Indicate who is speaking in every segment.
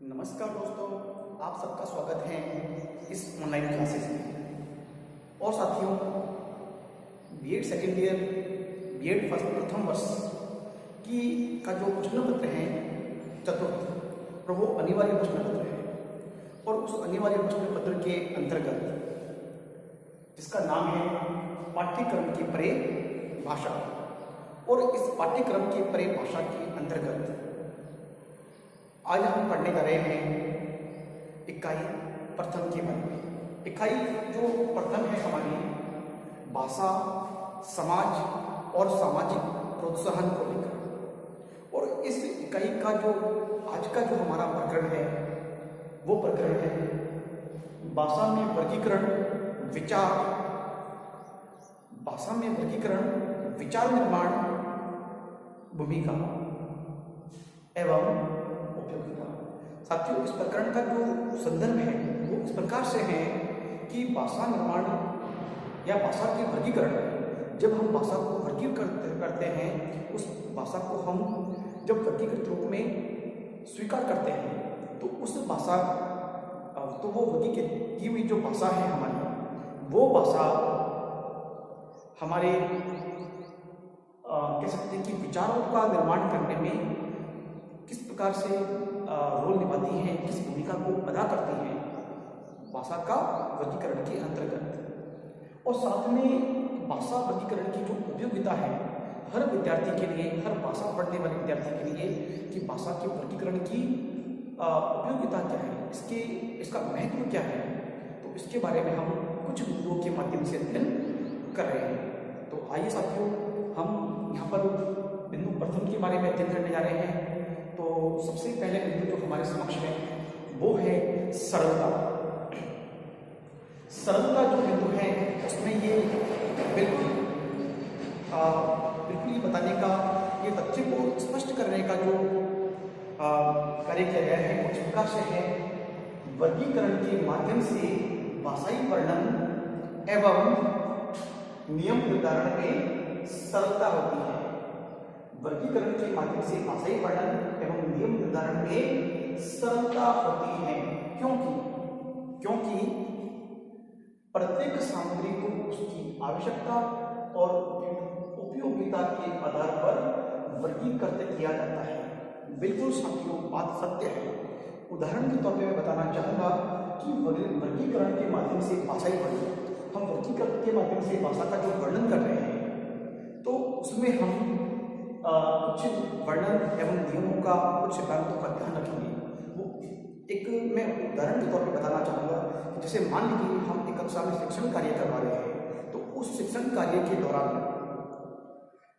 Speaker 1: नमस्कार दोस्तों, आप सबका स्वागत है इस ऑनलाइन क्लासेस में। और साथियों, BEd second year, BEd first प्रथम वर्ष की का जो प्रश्न पत्र है चतुर्थ, और वो अनिवार्य प्रश्न पत्र है। और उस अनिवार्य प्रश्न पत्र के अंतर्गत जिसका नाम है पाठ्यक्रम की परिभाषा, और इस पाठ्यक्रम की परिभाषा के अंतर्गत आज हम पढ़ने जा रहे हैं इकाई प्रथम के बारे में। इकाई जो प्रथम है हमारी भाषा, समाज और सामाजिक प्रोत्साहन को लेकर। और इस इकाई का जो आज का जो हमारा प्रकरण है वो प्रकरण है भाषा में वर्गीकरण, विचार, भाषा में वर्गीकरण, विचार निर्माण, भूमिका एवं उपयोगिता। साथियों, इस प्रकरण का जो संदर्भ है वो इस प्रकार से है कि भाषा निर्माण या भाषा के वर्गीकरण, जब हम भाषा को वर्गीकृत करते हैं, उस भाषा को हम जब वर्गीकृत रूप में स्वीकार करते हैं तो उस भाषा तो वो वर्गीकृत की हुई जो भाषा है हमारी, वो भाषा हमारे कह सकते हैं कि विचारों का निर्माण करने में किस प्रकार से रोल निभाती है, किस भूमिका को अदा करती है भाषा का वर्गीकरण के अंतर्गत। और साथ में भाषा वर्गीकरण की जो उपयोगिता है हर विद्यार्थी के लिए, हर भाषा पढ़ने वाले विद्यार्थी के लिए, कि भाषा के वर्गीकरण की उपयोगिता क्या है, इसका महत्व क्या है, तो इसके बारे में हम कुछ बिंदुओं के माध्यम से अध्ययन कर रहे हैं। तो आइए साथियों, हम यहाँ पर बिंदु प्रथम के बारे में अध्ययन करने जा रहे हैं। तो सबसे पहले बिंदु जो हमारे समक्ष है वो है सरलता। सरलता जो बिंदु है उसमें ये बिल्कुल ये बताने का, ये तथ्य को स्पष्ट करने का जो कार्य किया गया है वो इस प्रकार से है: वर्गीकरण के माध्यम से भाषाई वर्णन एवं नियम निर्धारण में सरलता होती है। वर्गीकरण के माध्यम से भाषाई वर्णन एवं नियम निर्धारण में सरलता होती है, क्योंकि प्रत्येक सामग्री को उसकी आवश्यकता और उपयोगिता के आधार पर वर्गीकृत किया जाता है। बिल्कुल साथियों, बात सत्य है। उदाहरण के तौर पे मैं बताना चाहूँगा कि वर्गीकरण के माध्यम से भाषाई वर्णन, हम वर्गीकरण के माध्यम से भाषा का जो वर्णन कर रहे हैं तो उसमें हम कुछ वर्णन एवं नियमों का, कुछ सिद्धांतों का ध्यान रखेंगे। वो एक मैं उदाहरण के तौर पे बताना चाहूँगा कि जैसे मान लीजिए हम एक कक्षा में शिक्षण कार्य करवा रहे हैं, तो उस शिक्षण कार्य के दौरान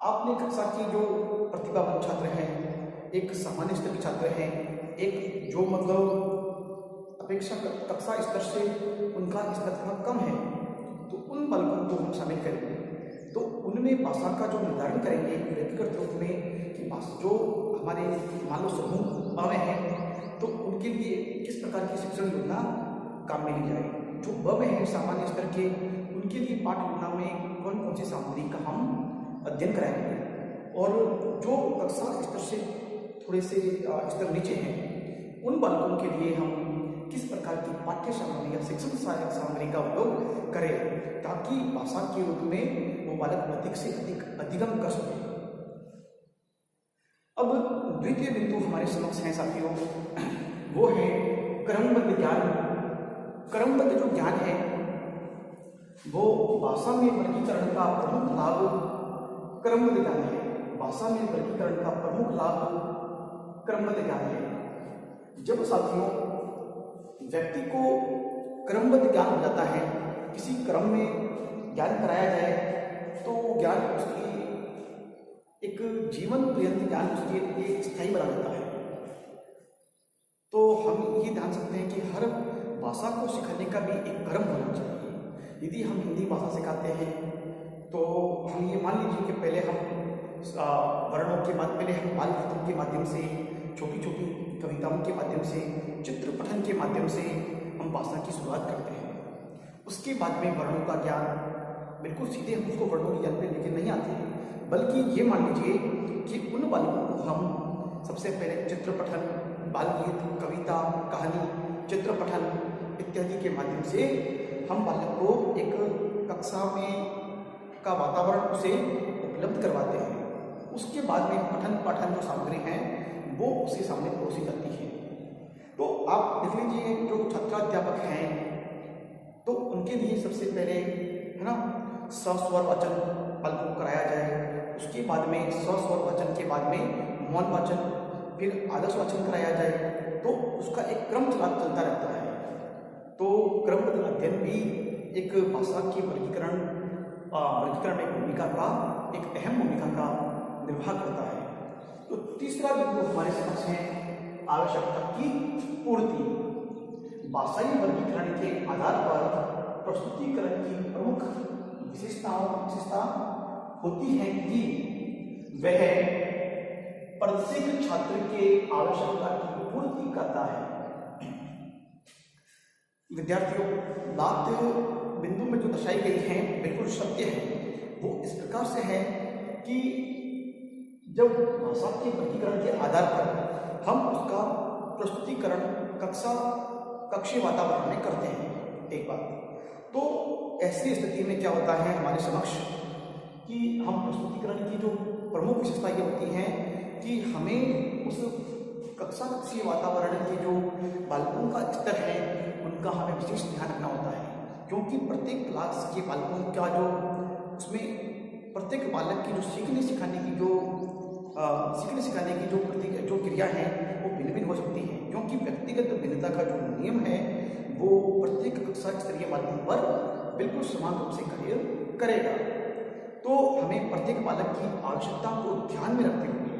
Speaker 1: आपने कक्षा की जो प्रतिभावान छात्र हैं, एक सामान्य स्तर के छात्र हैं, एक जो मतलब अपेक्षा कक्षा स्तर से उनका स्तर थोड़ा कम है, तो उन बालकों को हम शामिल करेंगे। तो उनमें भाषा का जो निर्धारण करेंगे व्यक्तिगत रूप में कि जो हमारे मान लो समूह आवे हैं तो उनके लिए किस प्रकार की शिक्षण योजना काम में ली जाए। जो ब हैं सामान्य स्तर के, उनके लिए पाठ योजना में कौन कौन सी सामग्री का हम अध्ययन कराएंगे, और जो कक्षा स्तर से थोड़े से स्तर नीचे हैं उन बालकों के लिए हम किस प्रकार की पाठ्य सामग्री या शिक्षण सहायक सामग्री का उपयोग करें ताकि भाषा के रूप में वो बालक अधिक से अधिक अधिगम कर सके। अब द्वितीय बिंदु हमारे समक्ष है साथियों, वो है क्रमबद्ध ज्ञान। क्रमबद्ध जो ज्ञान है वो भाषा में वर्गीकरण का प्रमुख लाभ क्रमबद्ध ज्ञान है। भाषा में वर्गीकरण का प्रमुख लाभ क्रमबद्ध ज्ञान है। जब साथियों व्यक्ति को क्रमबद्ध ज्ञान हो जाता है, किसी क्रम में ज्ञान कराया जाए तो ज्ञान उसकी एक जीवन पर्यंत ज्ञान उसके लिए स्थायी बना जाता है। तो हम ये जान सकते हैं कि हर भाषा को सिखाने का भी एक क्रम होना चाहिए। यदि हम हिंदी भाषा सिखाते हैं तो हम ये मान लीजिए कि पहले हम वर्णों के बाद पहले हम बाल गीतों के माध्यम से, छोटी छोटी कविताओं के माध्यम से, चित्र पठन के माध्यम से हम भाषा की शुरुआत करते हैं। उसके बाद में वर्णों का ज्ञान, बिल्कुल सीधे हम उसको वर्णों के ज्ञान पे लेके नहीं आते हैं, बल्कि ये मान लीजिए कि उन बालकों को हम सबसे पहले चित्र पठन, बाल गीत, कविता, कहानी, चित्र पठन इत्यादि के माध्यम से हम बालक को एक कक्षा में का वातावरण उसे उपलब्ध करवाते हैं। उसके बाद में पठन पाठन जो सामग्री हैं वो उसके सामने परोसी जाती है। तो आप देख लीजिए, जो छात्राध्यापक हैं तो उनके लिए सबसे पहले है ना सस्वर वाचन बालकों को कराया जाए, उसके बाद में सस्वर वाचन के बाद में मौन वाचन, फिर आदर्श वाचन कराया जाए। तो उसका एक क्रम चलता रहता है। तो क्रमबद्ध अध्ययन भी एक भाषा की वर्गीकरण में भूमिका का एक अहम भूमिका का निर्वाह करता है। तो तीसरा बिंदु हमारे समक्ष है आवश्यकता की पूर्ति। भाषाई वर्गीकरण के आधार पर प्रस्तुतिकरण की प्रमुख विशेषता होती है कि वह प्रत्येक छात्र के आवश्यकता की पूर्ति करता है। विद्यार्थियों, बात बिंदु में जो दर्शाई गई है बिल्कुल सत्य है। वो इस प्रकार से है कि जब भाषा के वर्गीकरण के आधार पर हम उसका प्रस्तुतिकरण कक्षीय वातावरण में करते हैं एक बात, तो ऐसी स्थिति में क्या होता है हमारे समक्ष कि हम प्रस्तुतिकरण की जो प्रमुख विशेषता ये होती है कि हमें उस कक्षीय वातावरण के जो बालकों का स्तर है उनका हमें विशेष ध्यान रखना होता है, क्योंकि प्रत्येक क्लास के बालकों का जो उसमें प्रत्येक बालक की जो सीखने सिखाने की जो क्रिया है वो भिन्न भिन्न हो सकती है, क्योंकि व्यक्तिगत भिन्नता का जो नियम है वो प्रत्येक कक्षा स्तरीय बालकों पर बिल्कुल समान रूप से कार्य करेगा। तो हमें प्रत्येक बालक की आवश्यकताओं को ध्यान में रखते हुए,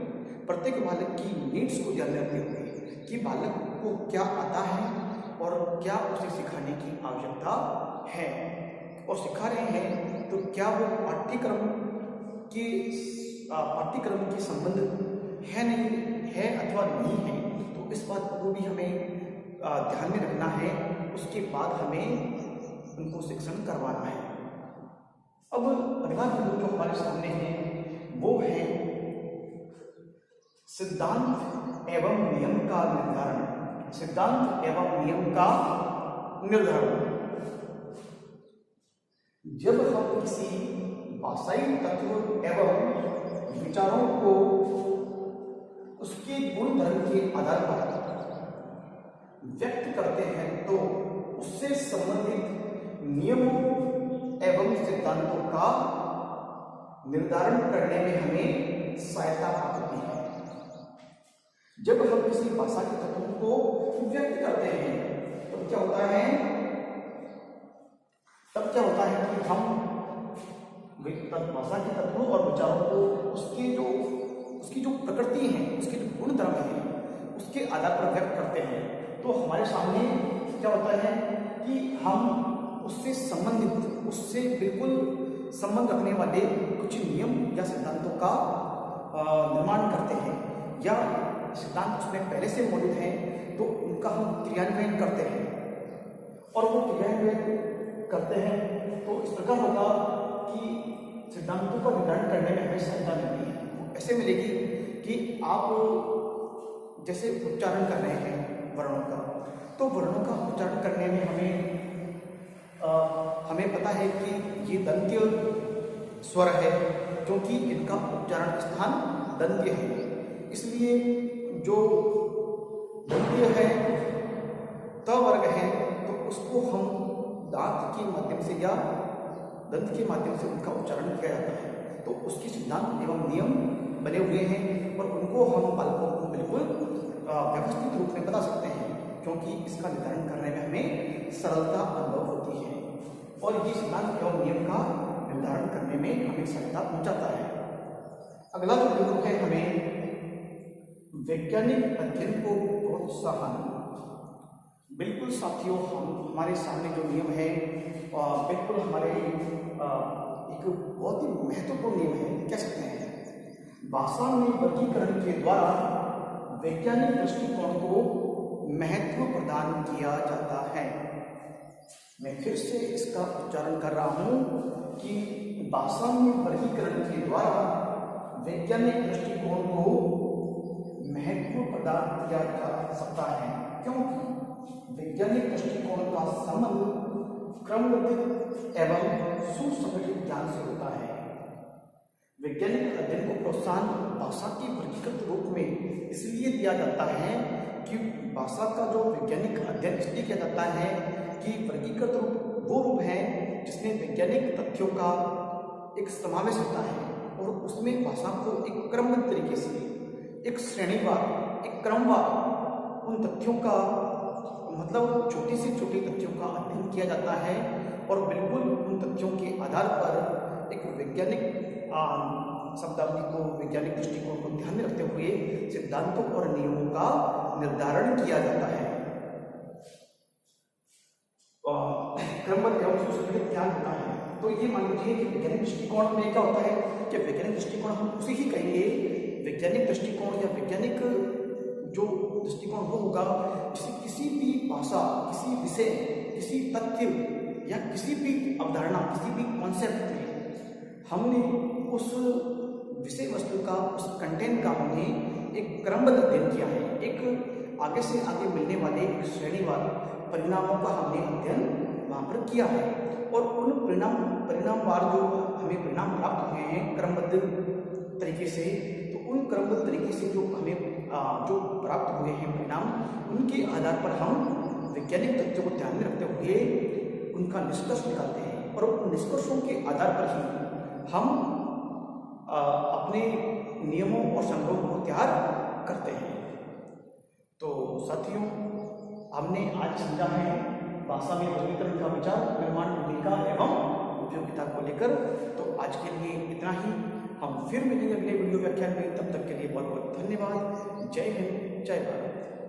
Speaker 1: प्रत्येक बालक की नीड्स को ध्यान में रखते हुए कि बालक को क्या आता है और क्या उसे सिखाने की आवश्यकता है, और सिखा रहे हैं तो क्या वो पाठ्यक्रम के संबंध है नहीं है अथवा नहीं है, तो इस बात को भी हमें ध्यान में रखना है। उसके बाद हमें उनको शिक्षण करवाना है। अब अगला बिंदु जो हमारे सामने है वो है सिद्धांत एवं नियम का निर्धारण। सिद्धांत एवं नियम का निर्धारण, जब हम किसी भाषाई तत्व एवं विचारों को उसके गुण धर्म के आधार पर व्यक्त करते हैं तो उससे संबंधित नियमों एवं सिद्धांतों का निर्धारण करने में हमें सहायता प्राप्त होती है। जब हम किसी भाषा के तत्वों को व्यक्त करते हैं तब क्या होता है कि हम भाषा के तत्वों और विचारों को उसकी जो प्रकृति है, उसके जो गुण धर्म है, उसके आधार पर व्यक्त करते हैं। तो हमारे सामने क्या होता है कि हम उससे बिल्कुल संबंध रखने वाले कुछ नियम या सिद्धांतों का निर्माण करते हैं, या सिद्धांत उसमें पहले से मौजूद हैं तो उनका हम क्रियान्वयन करते हैं, और वो क्रियान्वयन करते हैं तो इस प्रकार होगा कि सिद्धांतों का निर्धारण करने में हमें सहायता मिलती है। ऐसे मिलेगी कि आप जैसे उच्चारण कर रहे हैं वर्णों का, तो वर्णों का उच्चारण करने में हमें पता है कि ये दंत्य स्वर है, क्योंकि इनका उच्चारण स्थान दंत्य है। इसलिए जो दंत्य है त वर्ग है तो उसको हम दांत के माध्यम से या दंत के माध्यम से उनका उच्चारण किया जाता है। तो उसके सिद्धांत एवं नियम बने हुए हैं और उनको हम बालकों को बिल्कुल व्यवस्थित रूप में बता सकते हैं, क्योंकि इसका निर्धारण करने में हमें सरलता अनुभव होती है और ये सिद्धांत एवं नियम का निर्धारण करने में हमें सहायता पहुंचाता है। अगला जो बिंदु है हमें वैज्ञानिक अध्ययन को प्रोत्साहन। बिल्कुल साथियों, हमारे सामने जो नियम है बिल्कुल हमारे एक बहुत ही महत्वपूर्ण नियम है, कह सकते हैं। भाषा में वर्गीकरण के द्वारा वैज्ञानिक दृष्टिकोण को महत्व प्रदान किया जाता है। मैं फिर से इसका उच्चारण कर रहा हूं कि भाषा में वर्गीकरण के द्वारा वैज्ञानिक दृष्टिकोण को महत्व प्रदान किया जा सकता है, क्योंकि वैज्ञानिक दृष्टिकोण का संबंध क्रमबद्ध एवं सुसंगठित ज्ञान से होता है। वैज्ञानिक अध्ययन को प्रोत्साहन भाषा के वर्गीकृत रूप में इसलिए दिया जाता है कि भाषा का जो वैज्ञानिक अध्ययन इसलिए किया जाता है कि वर्गीकृत रूप वो रूप है जिसमें वैज्ञानिक तथ्यों का एक समावेश होता है और उसमें भाषा को एक क्रमबद्ध तरीके से, एक श्रेणीवार, एक क्रमवार उन तथ्यों का मतलब छोटी से छोटी तथ्यों का अध्ययन किया जाता है और बिल्कुल उन तथ्यों के आधार पर एक वैज्ञानिक शब्दावली को, वैज्ञानिक दृष्टिकोण को ध्यान में रखते हुए सिद्धांतों और नियमों का निर्धारण किया जाता है। क्रमबद्ध एवं सुसंगठित ज्ञान होता है। तो ये मान लीजिए कि वैज्ञानिक दृष्टिकोण में क्या होता है कि वैज्ञानिक दृष्टिकोण हम उसी ही कहेंगे, वैज्ञानिक दृष्टिकोण या वैज्ञानिक जो दृष्टिकोण वो होगा जिसे किसी भी भाषा, किसी विषय, किसी तथ्य या किसी भी अवधारणा, किसी भी कॉन्सेप्ट में हमने उस विषय वस्तु का, उस कंटेंट का हमने एक क्रमबद्ध अध्ययन किया है, एक आगे से आगे मिलने वाले एक श्रेणीवार परिणामों का हमने अध्ययन वहाँ पर किया है और उन परिणामवार जो हमें परिणाम प्राप्त हुए हैं क्रमबद्ध तरीके से, तो उन क्रमबद्ध तरीके से जो हमें जो प्राप्त हुए हैं परिणाम, उनके आधार पर हम वैज्ञानिक तथ्यों को ध्यान में रखते हुए उनका निष्कर्ष निकालते हैं और उन निष्कर्षों के आधार पर ही हम अपने नियमों और संग्रहों को तैयार करते हैं। तो साथियों, हमने आज समझा है भाषा में वर्गीकरण का विचार, निर्माण, भूमिका एवं उपयोगिता को लेकर। तो आज के लिए इतना ही, हम फिर मिलेंगे अगले वीडियो व्याख्यान में। तब तक के लिए बहुत बहुत धन्यवाद। जय हिंद, जय भारत।